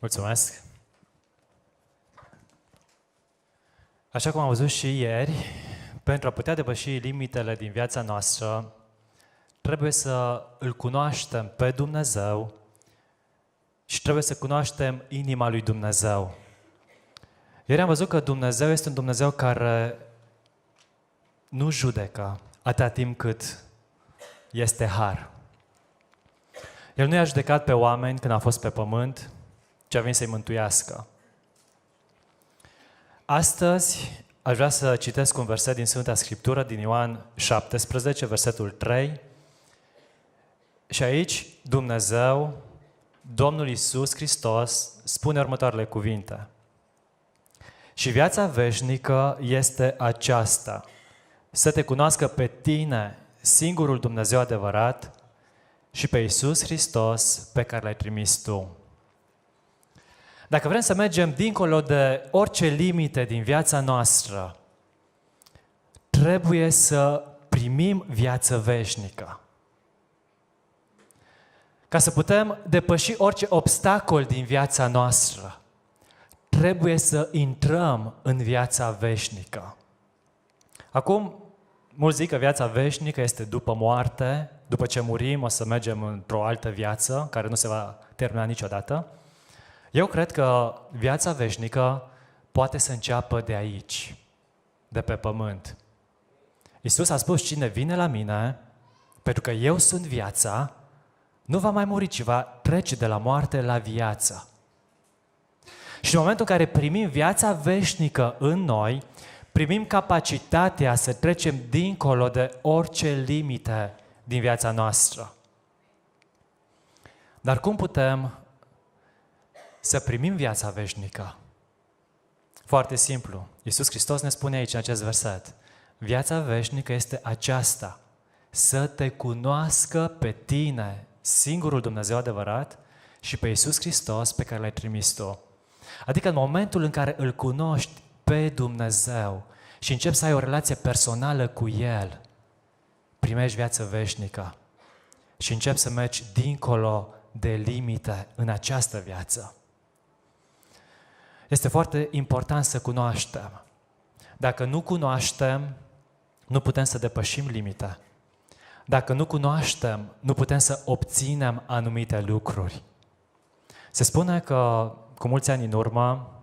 Mulțumesc! Așa cum am văzut și ieri, pentru a putea depăși limitele din viața noastră, trebuie să îl cunoaștem pe Dumnezeu și trebuie să cunoaștem inima lui Dumnezeu. Ieri am văzut că Dumnezeu este un Dumnezeu care nu judecă atâta timp cât este har. El nu i-a judecat pe oameni când a fost pe pământ, ci a venit să-i mântuiască. Astăzi aș vrea să citesc un verset din Sfânta Scriptură, din Ioan 17, versetul 3. Și aici Dumnezeu, Domnul Iisus Hristos, spune următoarele cuvinte. Și viața veșnică este aceasta, să te cunoască pe tine, singurul Dumnezeu adevărat, și pe Iisus Hristos pe care l-ai trimis tu. Dacă vrem să mergem dincolo de orice limite din viața noastră, trebuie să primim viață veșnică. Ca să putem depăși orice obstacol din viața noastră, trebuie să intrăm în viața veșnică. Acum, mulți zic că viața veșnică este după moarte, după ce murim o să mergem într-o altă viață care nu se va termina niciodată. Eu cred că viața veșnică poate să înceapă de aici, de pe pământ. Iisus a spus, cine vine la mine, pentru că eu sunt viața, nu va mai muri, ci va trece de la moarte la viață. Și în momentul în care primim viața veșnică în noi, primim capacitatea să trecem dincolo de orice limite din viața noastră. Dar cum putem să primim viața veșnică? Foarte simplu. Iisus Hristos ne spune aici în acest verset. Viața veșnică este aceasta, să te cunoască pe tine, singurul Dumnezeu adevărat, și pe Iisus Hristos pe care l-ai trimis tu. Adică în momentul în care îl cunoști pe Dumnezeu și începi să ai o relație personală cu El, primești viață veșnică și începi să mergi dincolo de limite în această viață. Este foarte important să cunoaștem. Dacă nu cunoaștem, nu putem să depășim limite. Dacă nu cunoaștem, nu putem să obținem anumite lucruri. Se spune că cu mulți ani în urmă,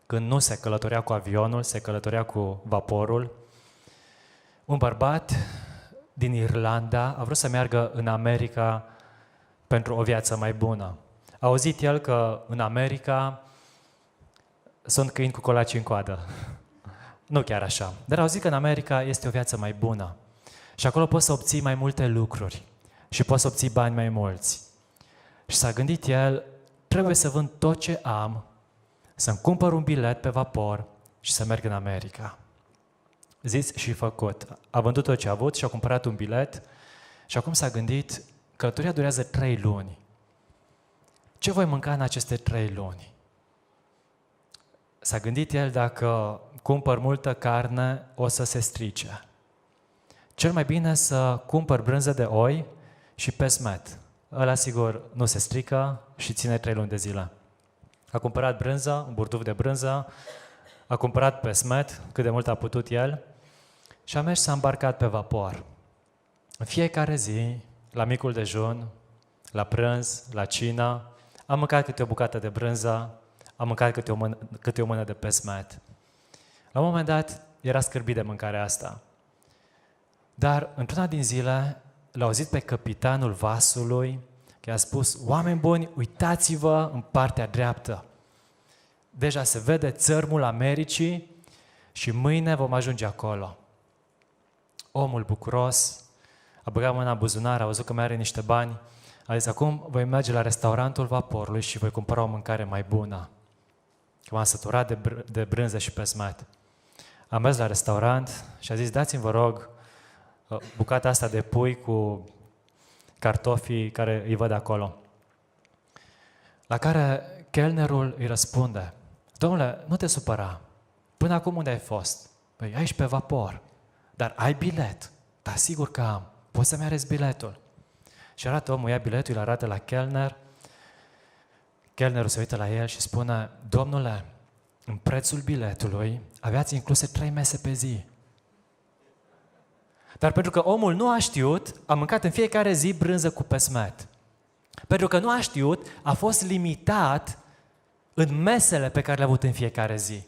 când nu se călătorea cu avionul, se călătorea cu vaporul, un bărbat din Irlanda a vrut să meargă în America pentru o viață mai bună. A auzit el că în America sunt câini cu colaci în coadă. Nu chiar așa. Dar a auzit că în America este o viață mai bună. Și acolo poți să obții mai multe lucruri. Și poți să obții bani mai mulți. Și s-a gândit el, trebuie să vând tot ce am, să-mi cumpăr un bilet pe vapor și să merg în America. Zis și făcut. A vândut tot ce a avut și a cumpărat un bilet și acum s-a gândit, călătoria durează 3 luni. Ce voi mânca în aceste 3 luni? S-a gândit el, dacă cumpăr multă carne, o să se strice. Cel mai bine să cumpăr brânză de oi și pesmet. Ăla sigur nu se strică și ține 3 luni de zile. A cumpărat brânză, un burduf de brânză, a cumpărat pesmet, cât de mult a putut el, și a mers, s-a îmbarcat pe vapor. În fiecare zi, la micul dejun, la prânz, la cină, a mâncat câte o bucată de brânză, a mâncat câte o mână de pesmet. La un moment dat, era scârbit de mâncarea asta. Dar, într-una din zile, l-a auzit pe căpitanul vasului, că i-a spus, oameni buni, uitați-vă în partea dreaptă. Deja se vede țărmul Americii și mâine vom ajunge acolo. Omul bucuros a băgat mâna în buzunar, a văzut că mai are niște bani, a zis, acum voi merge la restaurantul vaporului și voi cumpăra o mâncare mai bună. Că m-am săturat de brânză și pesmet. Am mers la restaurant și a zis, dați-mi, vă rog, bucata asta de pui cu cartofii care îi văd acolo. La care chelnerul îi răspunde, domnule, nu te supăra, până acum unde ai fost? Păi aici pe vapor, dar ai bilet? Da, sigur că am, poți să-mi arăți biletul. Și arată omul, ia biletul, îl arată la chelner Chelnerul se uită la el și spune: Domnule, în prețul biletului aveați incluse 3 mese pe zi. Dar pentru că omul nu a știut, a mâncat în fiecare zi brânză cu pesmet. Pentru că nu a știut, a fost limitat în mesele pe care le-a avut în fiecare zi.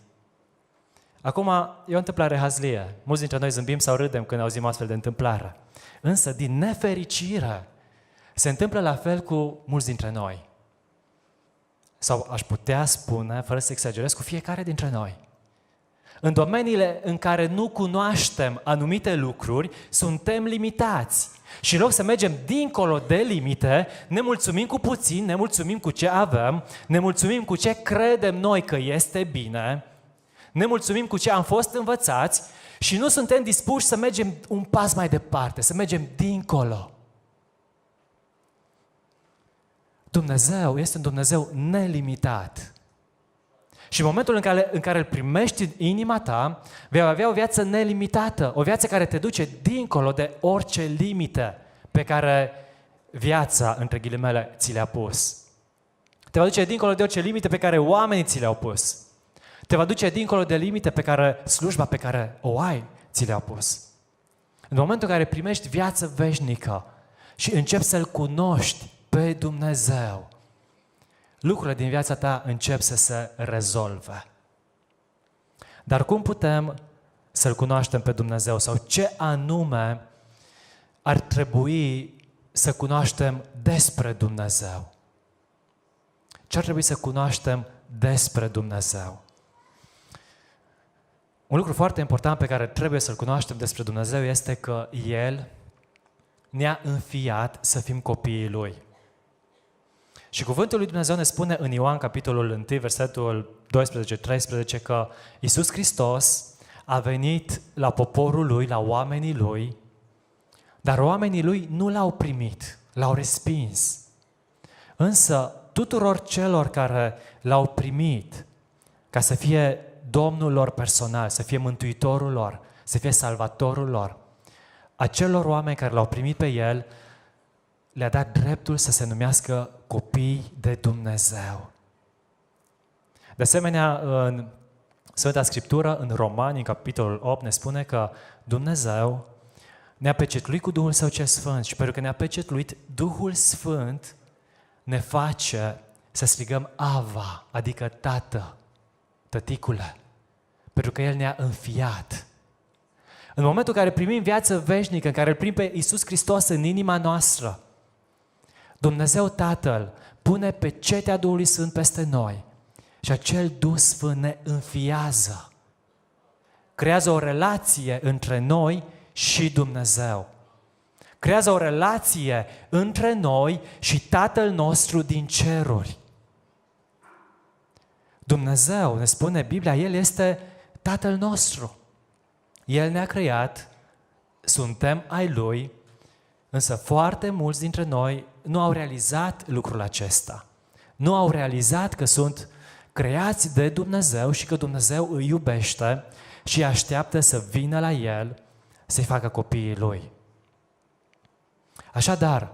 Acum, e o întâmplare hazlie. Mulți dintre noi zâmbim sau râdem când auzim astfel de întâmplare. Însă, din nefericire, se întâmplă la fel cu mulți dintre noi. Sau aș putea spune, fără să exagerez, cu fiecare dintre noi. În domeniile în care nu cunoaștem anumite lucruri, suntem limitați. Și în loc să mergem dincolo de limite, ne mulțumim cu puțin, ne mulțumim cu ce avem, ne mulțumim cu ce credem noi că este bine, ne mulțumim cu ce am fost învățați și nu suntem dispuși să mergem un pas mai departe, să mergem dincolo. Dumnezeu este un Dumnezeu nelimitat. Și în momentul în care îl primești în inima ta, vei avea o viață nelimitată, o viață care te duce dincolo de orice limite pe care viața, între ghilimele, ți le-a pus. Te va duce dincolo de orice limite pe care oamenii ți le-au pus. Te va duce dincolo de limite pe care slujba pe care o ai ți le-a pus. În momentul în care primești viață veșnică și începi să-L cunoști pe Dumnezeu, lucrurile din viața ta încep să se rezolve. Dar cum putem să-L cunoaștem pe Dumnezeu? Sau ce anume ar trebui să cunoaștem despre Dumnezeu? Ce ar trebui să cunoaștem despre Dumnezeu? Un lucru foarte important pe care trebuie să-L cunoaștem despre Dumnezeu este că El ne-a înfiat să fim copiii Lui. Și cuvântul lui Dumnezeu ne spune în Ioan, capitolul 1, versetul 12-13, că Iisus Hristos a venit la poporul Lui, la oamenii Lui, dar oamenii Lui nu L-au primit, L-au respins. Însă tuturor celor care L-au primit ca să fie Domnul lor personal, să fie Mântuitorul lor, să fie Salvatorul lor, acelor oameni care L-au primit pe El, le-a dat dreptul să se numească copii de Dumnezeu. De asemenea, în Sfânta Scriptură, în Romani, în capitolul 8, ne spune că Dumnezeu ne-a pecetluit cu Duhul Său cel Sfânt și pentru că ne-a pecetluit, Duhul Sfânt ne face să strigăm Ava, adică Tată, Tăticule, pentru că El ne-a înfiat. În momentul în care primim viață veșnică, în care îl primim pe Iisus Hristos în inima noastră, Dumnezeu Tatăl pune pecetea Duhului Sfânt peste noi și acel Duh Sfânt ne înfiază. Creează o relație între noi și Dumnezeu. Creează o relație între noi și Tatăl nostru din ceruri. Dumnezeu, ne spune Biblia, El este Tatăl nostru. El ne-a creat, suntem ai Lui, însă foarte mulți dintre noi nu au realizat lucrul acesta. Nu au realizat că sunt creați de Dumnezeu și că Dumnezeu îi iubește și îi așteaptă să vină la El să-i facă copiii Lui. Așadar,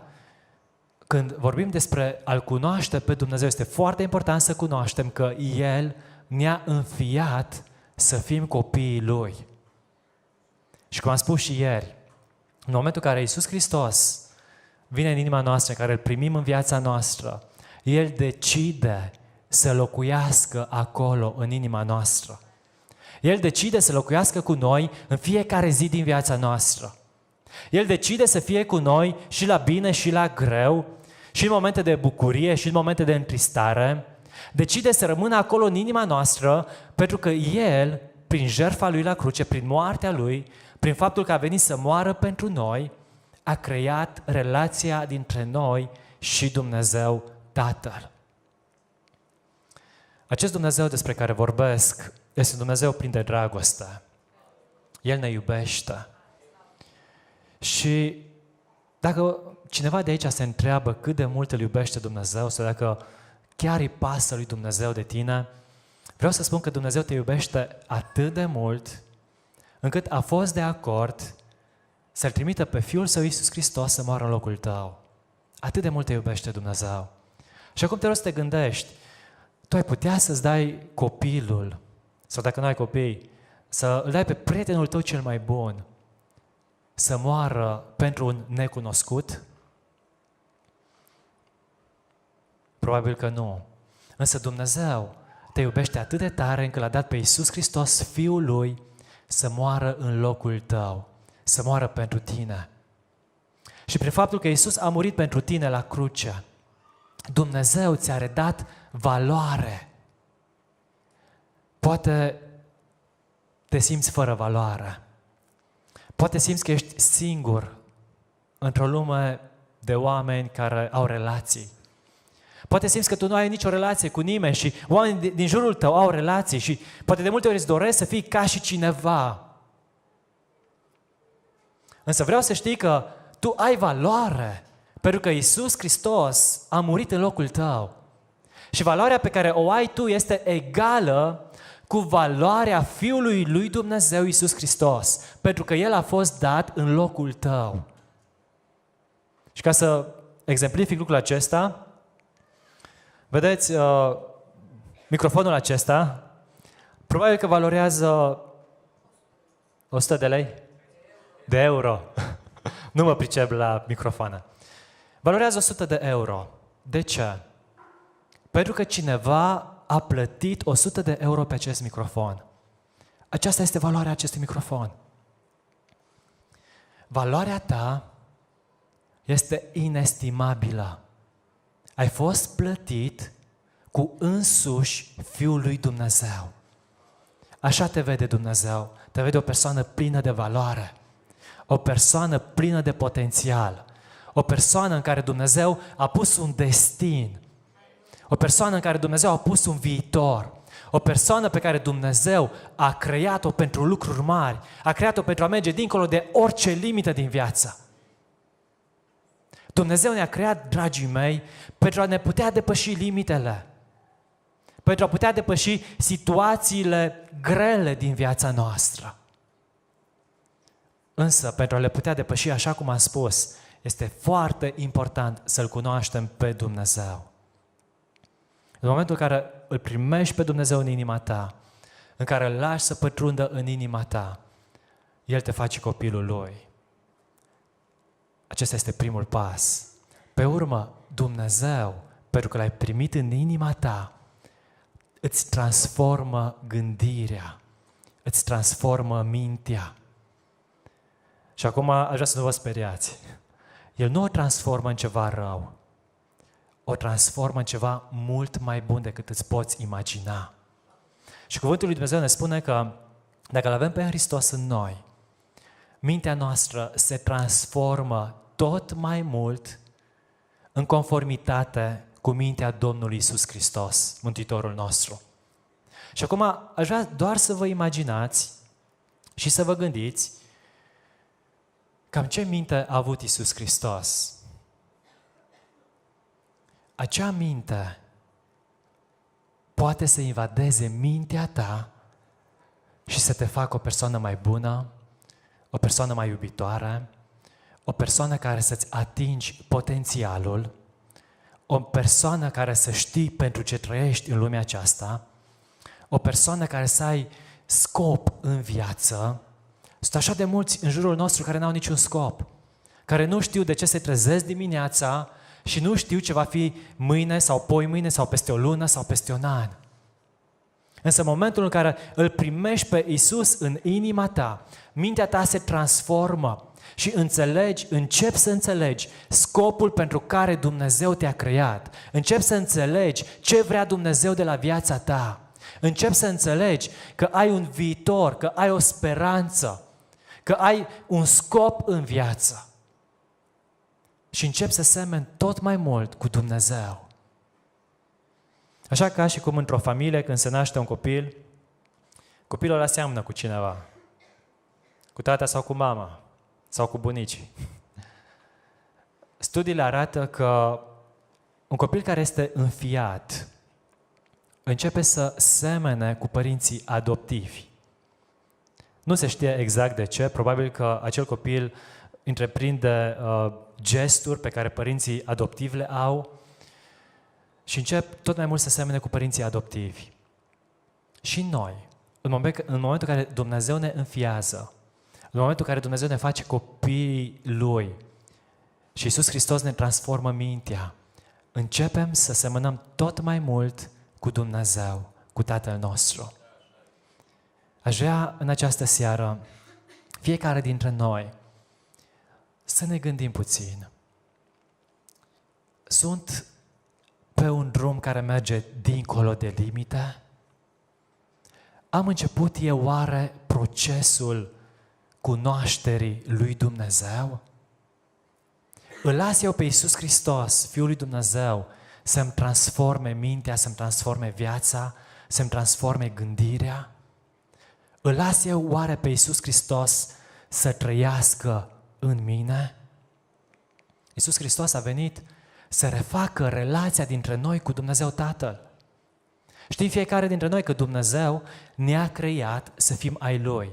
când vorbim despre a-L cunoaște pe Dumnezeu, este foarte important să cunoaștem că El ne-a înfiat să fim copiii Lui. Și cum am spus și ieri, în momentul în care Iisus Hristos vine în inima noastră, în care îl primim în viața noastră, El decide să locuiască acolo, în inima noastră. El decide să locuiască cu noi în fiecare zi din viața noastră. El decide să fie cu noi și la bine și la greu, și în momente de bucurie și în momente de întristare. Decide să rămână acolo în inima noastră, pentru că El, prin jertfa Lui la cruce, prin moartea Lui, prin faptul că a venit să moară pentru noi, a creat relația dintre noi și Dumnezeu Tatăl. Acest Dumnezeu despre care vorbesc este un Dumnezeu plin de dragoste. El ne iubește. Și dacă cineva de aici se întreabă cât de mult îl iubește Dumnezeu sau dacă chiar îi pasă lui Dumnezeu de tine, vreau să spun că Dumnezeu te iubește atât de mult încât a fost de acord să-L trimită pe Fiul Său Iisus Hristos să moară în locul tău. Atât de mult te iubește Dumnezeu. Și acum te rog să te gândești, tu ai putea să-ți dai copilul, sau dacă nu ai copii, să îl dai pe prietenul tău cel mai bun, să moară pentru un necunoscut? Probabil că nu. Însă Dumnezeu te iubește atât de tare încât l-a dat pe Iisus Hristos, Fiul Lui, să moară în locul tău, să moară pentru tine. Și prin faptul că Iisus a murit pentru tine la cruce, Dumnezeu ți-a redat valoare. Poate te simți fără valoare. Poate simți că ești singur într-o lume de oameni care au relații. Poate simți că tu nu ai nicio relație cu nimeni și oamenii din jurul tău au relații și poate de multe ori îți dorești să fii ca și cineva. Însă vreau să știi că tu ai valoare pentru că Iisus Hristos a murit în locul tău. Și valoarea pe care o ai tu este egală cu valoarea Fiului lui Dumnezeu Iisus Hristos, pentru că El a fost dat în locul tău. Și ca să exemplific lucrul acesta, vedeți, microfonul acesta probabil că valorează 100 de lei? De euro. Nu mă pricep la microfoane. Valorează 100 de euro. De ce? Pentru că cineva a plătit 100 de euro pe acest microfon. Aceasta este valoarea acestui microfon. Valoarea ta este inestimabilă. Ai fost plătit cu însuși Fiul lui Dumnezeu. Așa te vede Dumnezeu. Te vede o persoană plină de valoare. O persoană plină de potențial. O persoană în care Dumnezeu a pus un destin. O persoană în care Dumnezeu a pus un viitor. O persoană pe care Dumnezeu a creat-o pentru lucruri mari. A creat-o pentru a merge dincolo de orice limită din viață. Dumnezeu ne-a creat, dragii mei, pentru a ne putea depăși limitele. Pentru a putea depăși situațiile grele din viața noastră. Însă, pentru a le putea depăși, așa cum am spus, este foarte important să-L cunoaștem pe Dumnezeu. În momentul în care îl primești pe Dumnezeu în inima ta, în care îl lași să pătrundă în inima ta, El te face copilul Lui. Acesta este primul pas. Pe urmă, Dumnezeu, pentru că L-ai primit în inima ta, îți transformă gândirea, îți transformă mintea. Și acum aș vrea să nu vă speriați. El nu o transformă în ceva rău, o transformă în ceva mult mai bun decât îți poți imagina. Și cuvântul lui Dumnezeu ne spune că dacă îl avem pe Hristos în noi, mintea noastră se transformă tot mai mult în conformitate cu mintea Domnului Iisus Hristos, Mântuitorul nostru. Și acum aș vrea doar să vă imaginați și să vă gândiți cam ce minte a avut Iisus Hristos. Acea minte poate să invadeze mintea ta și să te facă o persoană mai bună, o persoană mai iubitoare, o persoană care să-ți atingi potențialul, o persoană care să știi pentru ce trăiești în lumea aceasta, o persoană care să ai scop în viață. Sunt așa de mulți în jurul nostru care n-au niciun scop, care nu știu de ce se trezesc dimineața și nu știu ce va fi mâine sau poimâine sau peste o lună sau peste un an. Însă în momentul în care îl primești pe Iisus în inima ta, mintea ta se transformă și începi să înțelegi scopul pentru care Dumnezeu te-a creat. Începi să înțelegi ce vrea Dumnezeu de la viața ta. Începi să înțelegi că ai un viitor, că ai o speranță, că ai un scop în viață. Și începi să semeni tot mai mult cu Dumnezeu. Așa ca și cum într-o familie, când se naște un copil, copilul ăla seamănă cu cineva. Cu tata sau cu mama, sau cu bunicii. Studiile arată că un copil care este înfiat începe să semene cu părinții adoptivi. Nu se știe exact de ce, probabil că acel copil întreprinde gesturi pe care părinții adoptivi le au și încep tot mai mult să semene cu părinții adoptivi. Și noi, în momentul în care Dumnezeu ne înfiază, în momentul în care Dumnezeu ne face copiii Lui și Iisus Hristos ne transformă mintea, începem să semănăm tot mai mult cu Dumnezeu, cu Tatăl nostru. Aș vrea în această seară, fiecare dintre noi, să ne gândim puțin. Sunt pe un drum care merge dincolo de limite? Am început eu oare procesul cunoașterii lui Dumnezeu? Îl las eu pe Iisus Hristos, Fiul lui Dumnezeu, să-mi transforme mintea, să-mi transforme viața, să-mi transforme gândirea? Îl las eu oare pe Iisus Hristos să trăiască în mine? Iisus Hristos a venit să refacă relația dintre noi cu Dumnezeu Tatăl. Știm fiecare dintre noi că Dumnezeu ne-a creat să fim ai Lui.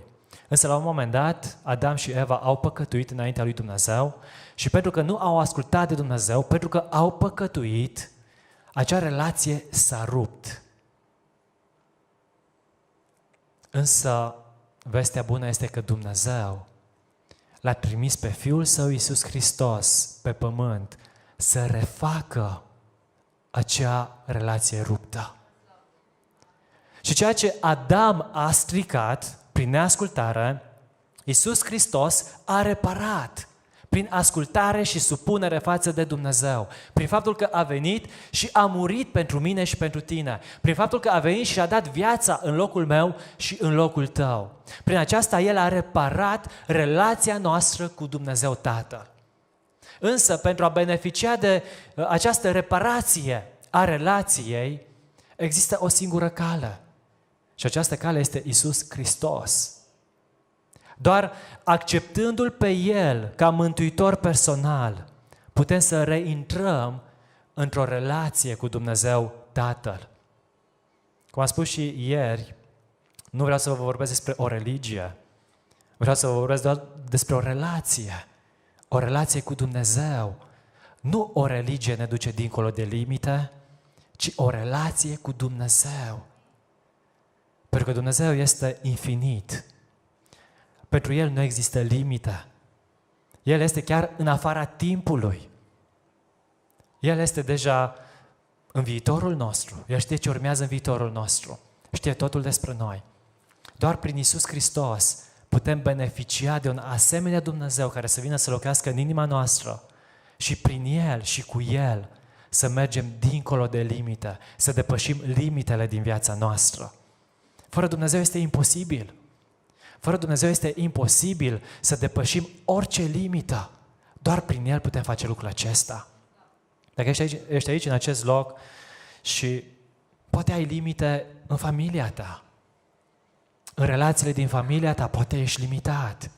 Însă la un moment dat, Adam și Eva au păcătuit înaintea lui Dumnezeu și pentru că nu au ascultat de Dumnezeu, pentru că au păcătuit, acea relație s-a rupt. Însă, vestea bună este că Dumnezeu l-a trimis pe Fiul Său Iisus Hristos pe pământ să refacă acea relație ruptă. Și ceea ce Adam a stricat prin neascultare, Iisus Hristos a reparat prin ascultare și supunere față de Dumnezeu, prin faptul că a venit și a murit pentru mine și pentru tine, prin faptul că a venit și a dat viața în locul meu și în locul tău. Prin aceasta El a reparat relația noastră cu Dumnezeu Tatăl. Însă, pentru a beneficia de această reparație a relației, există o singură cale. Și această cale este Iisus Hristos. Doar acceptându-L pe El ca mântuitor personal, putem să reintrăm într-o relație cu Dumnezeu Tatăl. Cum am spus și ieri, nu vreau să vă vorbesc despre o religie, vreau să vă vorbesc doar despre o relație cu Dumnezeu. Nu o religie ne duce dincolo de limite, ci o relație cu Dumnezeu. Pentru că Dumnezeu este infinit. Pentru El nu există limite. El este chiar în afara timpului. El este deja în viitorul nostru. El știe ce urmează în viitorul nostru. Știe totul despre noi. Doar prin Iisus Hristos putem beneficia de un asemenea Dumnezeu care să vină să locuiască în inima noastră și prin El și cu El să mergem dincolo de limite, să depășim limitele din viața noastră. Fără Dumnezeu este imposibil. Fără Dumnezeu este imposibil să depășim orice limită. Doar prin El putem face lucrul acesta. Dacă ești aici în acest loc și poate ai limite în familia ta, în relațiile din familia ta, poate ești limitat.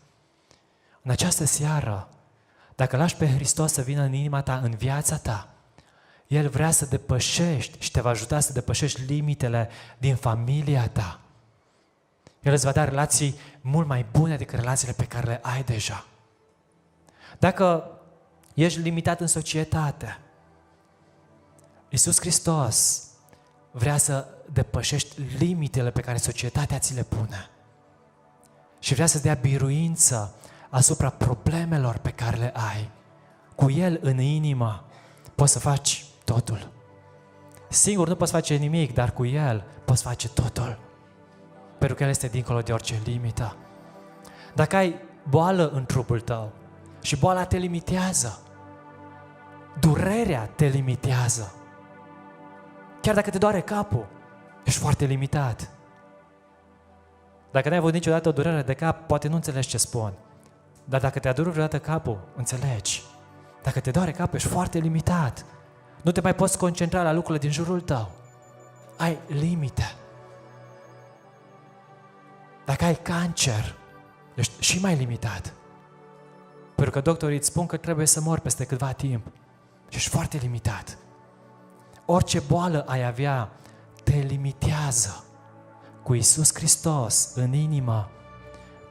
În această seară, dacă lași pe Hristos să vină în inima ta, în viața ta, El vrea să depășești și te va ajuta să depășești limitele din familia ta. El îți va da relații mult mai bune decât relațiile pe care le ai deja. Dacă ești limitat în societate, Iisus Hristos vrea să depășești limitele pe care societatea ți le pune. Și vrea să-ți dea biruință asupra problemelor pe care le ai. Cu El în inimă poți să faci totul. Singur nu poți face nimic, dar cu El poți face totul. Pentru că El este dincolo de orice limită. Dacă ai boală în trupul tău și boala te limitează, durerea te limitează, chiar dacă te doare capul, ești foarte limitat. Dacă n-ai avut niciodată o durere de cap, poate nu înțelegi ce spun. Dar dacă te-a durut vreodată capul, înțelegi. Dacă te doare capul, ești foarte limitat. Nu te mai poți concentra la lucrurile din jurul tău. Ai limite. Dacă ai cancer, ești și mai limitat. Pentru că doctorii îți spun că trebuie să mori peste câtva timp. Și ești foarte limitat. Orice boală ai avea, te limitează. Cu Iisus Hristos în inimă,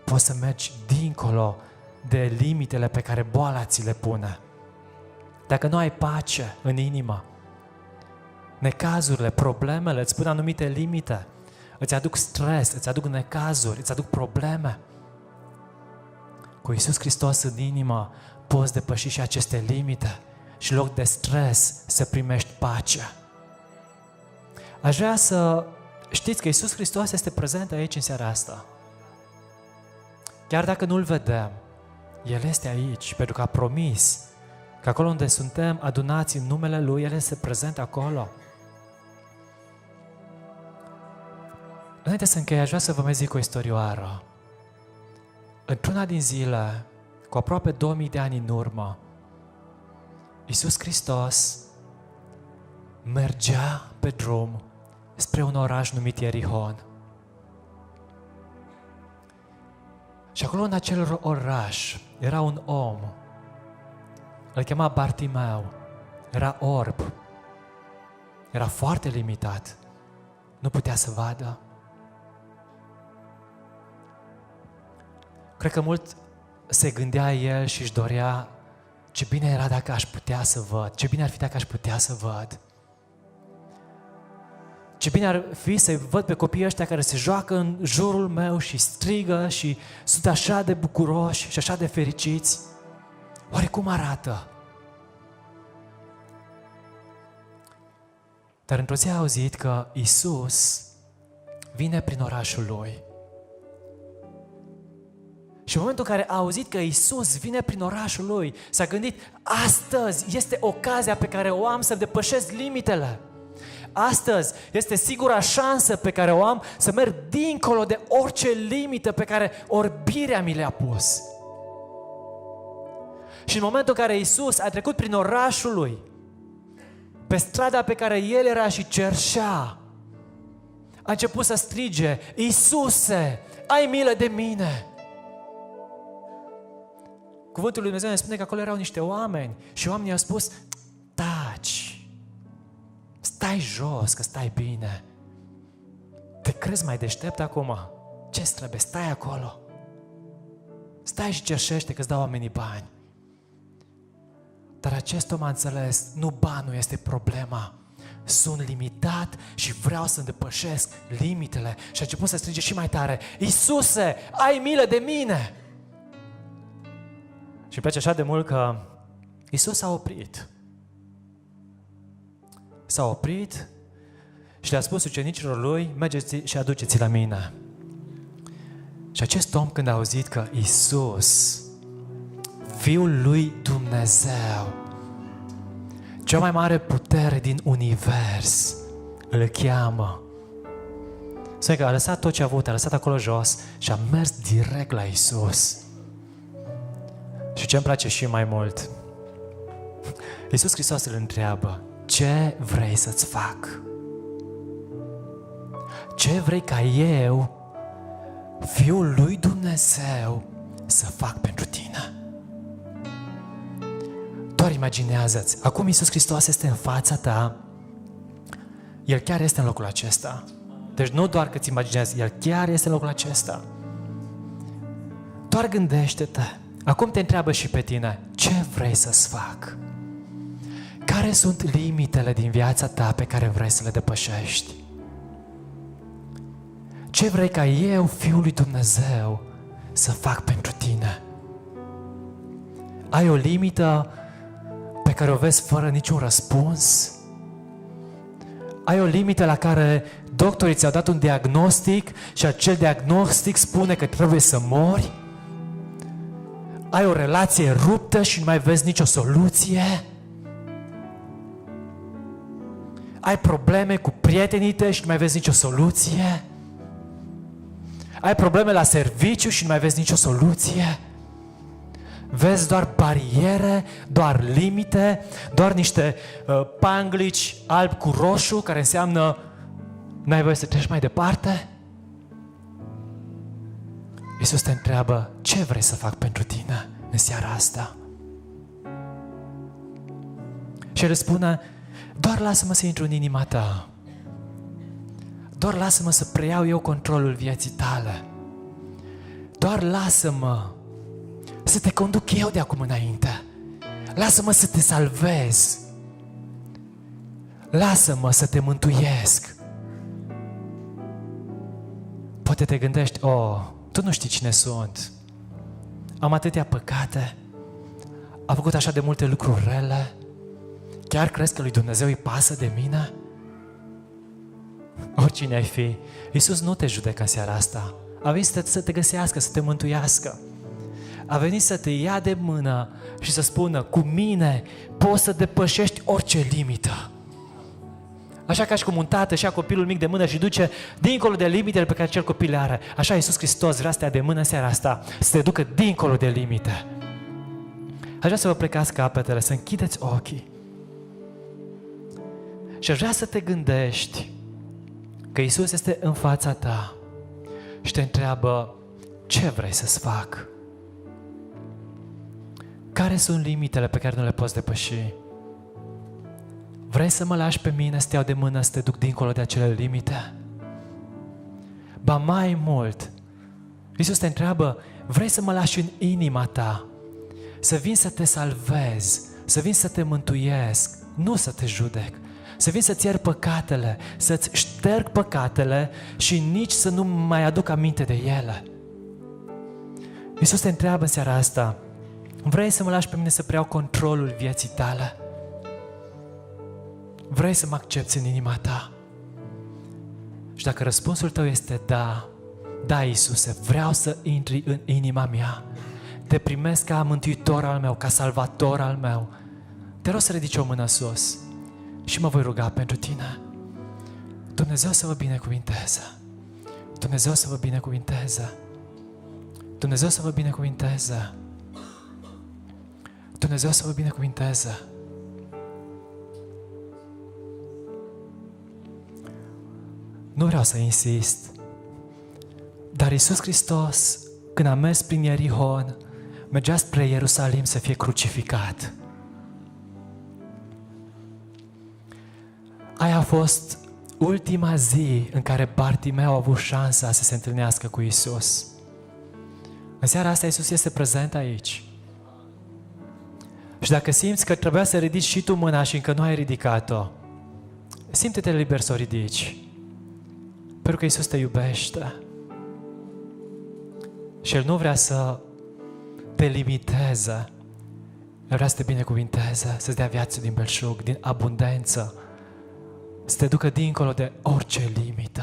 poți să mergi dincolo de limitele pe care boala ți le pune. Dacă nu ai pace în inimă, necazurile, problemele, îți pun anumite limite, îți aduc stres, îți aduc necazuri, îți aduc probleme. Cu Iisus Hristos în inimă poți depăși și aceste limite și în loc de stres să primești pace. Aș vrea să știți că Iisus Hristos este prezent aici în seara asta. Chiar dacă nu-L vedem, El este aici pentru că a promis că acolo unde suntem adunați în numele Lui, El este prezent acolo. Înainte să închei, aș vrea să vă mai zic o istorioară. Într-una din zile, cu aproape 2000 de ani în urmă, Iisus Hristos mergea pe drum spre un oraș numit Ierihon. Și acolo în acel oraș era un om, îl chema Bartimeu, era orb, era foarte limitat, nu putea să vadă. Cred că mult se gândea el și își dorea ce bine era dacă aș putea să văd, ce bine ar fi dacă aș putea să văd. Ce bine ar fi să-i văd pe copiii ăștia care se joacă în jurul meu și strigă și sunt așa de bucuroși și așa de fericiți. Oare cum arată? Dar într-o zi a auzit că Iisus vine prin orașul lui. Și în momentul în care a auzit că Iisus vine prin orașul lui, s-a gândit, astăzi este ocazia pe care o am să depășesc limitele. Astăzi este sigura șansă pe care o am să merg dincolo de orice limită pe care orbirea mi le-a pus. Și în momentul în care Iisus a trecut prin orașul lui, pe strada pe care el era și cerșea, a început să strige, Iisuse, ai milă de mine! Cuvântul lui Dumnezeu ne spune că acolo erau niște oameni și oamenii au spus, taci, stai jos, că stai bine. Te crezi mai deștept acum? Ce-ți trebuie? Stai acolo. Stai și cerșește că îți dau oamenii bani. Dar acest om a înțeles, nu banul este problema. Sunt limitat și vreau să depășesc limitele. Și a început să strige și mai tare, Iisuse, ai milă de mine! Și îmi place așa de mult că Iisus s-a oprit. S-a oprit și le-a spus ucenicilor lui, mergeți și aduceți la mine. Și acest om, când a auzit că Iisus, Fiul lui Dumnezeu, cea mai mare putere din univers, îl cheamă. Spune că a lăsat tot ce a avut, a lăsat acolo jos și a mers direct la Iisus. Și ce îmi place și mai mult, Iisus Hristos îl întreabă, ce vrei să-ți fac? Ce vrei ca eu, Fiul lui Dumnezeu, să fac pentru tine? Doar imaginează-ți, acum Iisus Hristos este în fața ta, El chiar este în locul acesta. Deci nu doar că ți imaginezi, El chiar este în locul acesta. Doar gândește-te. Acum te întreabă și pe tine, ce vrei să-ți fac? Care sunt limitele din viața ta pe care vrei să le depășești? Ce vrei ca eu, Fiul lui Dumnezeu, să fac pentru tine? Ai o limită pe care o vezi fără niciun răspuns? Ai o limită la care doctorii ți-au dat un diagnostic și acel diagnostic spune că trebuie să mori? Ai o relație ruptă și nu mai vezi nicio soluție? Ai probleme cu prietenii tăi și nu mai vezi nicio soluție? Ai probleme la serviciu și nu mai vezi nicio soluție? Vezi doar bariere, doar limite, doar niște panglici alb cu roșu care înseamnă n-ai voie să treci mai departe? Iisus te întreabă, ce vrei să fac pentru tine în seara asta? Și El spune, doar lasă-mă să intru în inima ta. Doar lasă-mă să preiau eu controlul vieții tale. Doar lasă-mă să te conduc eu de acum înainte. Lasă-mă să te salvez. lasă-mă să te mântuiesc. Poate te gândești, tu nu știi cine sunt. Am atâtea păcate. Am făcut așa de multe lucruri rele. Chiar crezi că lui Dumnezeu îi pasă de mine? Oricine ai fi, Iisus nu te judecă în seara asta. A venit să te găsească, să te mântuiască. A venit să te ia de mână și să spună, cu mine poți să depășești orice limită. Așa ca și cum un tată și ia copilul mic de mână și duce dincolo de limitele pe care cel copil le are. Așa Iisus Hristos vrea să te ia de mână în seara asta, să te ducă dincolo de limite. Aș vrea să vă plecați capetele, să închideți ochii. Și aș vrea să te gândești că Iisus este în fața ta și te întreabă, ce vrei să-ți fac? Care sunt limitele pe care nu le poți depăși? Vrei să mă lași pe mine să te iau de mână, să te duc dincolo de acele limite? Ba mai mult, Iisus te întreabă, vrei să mă lași în inima ta, să vin să te salvez, să vin să te mântuiesc, nu să te judec, să vin să-ți iert păcatele, să-ți șterg păcatele și nici să nu mai aduc aminte de ele. Iisus te întreabă în seara asta, vrei să mă lași pe mine să preiau controlul vieții tale? Vrei să mă accepți în inima ta? Și dacă răspunsul tău este da, da, Iisuse, vreau să intri în inima mea, te primesc ca mântuitor al meu, ca salvator al meu, te rog să ridici o mână sus și mă voi ruga pentru tine. Dumnezeu să vă binecuvinteze. Dumnezeu să vă binecuvinteze. Dumnezeu să vă binecuvinteze. Dumnezeu să vă binecuvinteze. Nu vreau să insist, dar Iisus Hristos, când a mers prin Ierihon, mergea spre Ierusalim să fie crucificat. Aia a fost ultima zi în care Bartimeu a avut șansa să se întâlnească cu Iisus. În seara asta Iisus este prezent aici. Și dacă simți că trebuia să ridici și tu mâna și încă nu ai ridicat-o, simte-te liber să o ridici. Pentru că Iisus te iubește. Și El nu vrea să te limiteze. El vrea să te binecuvinteze, să-ți dea viață din belșug, din abundență, să te ducă dincolo de orice limită.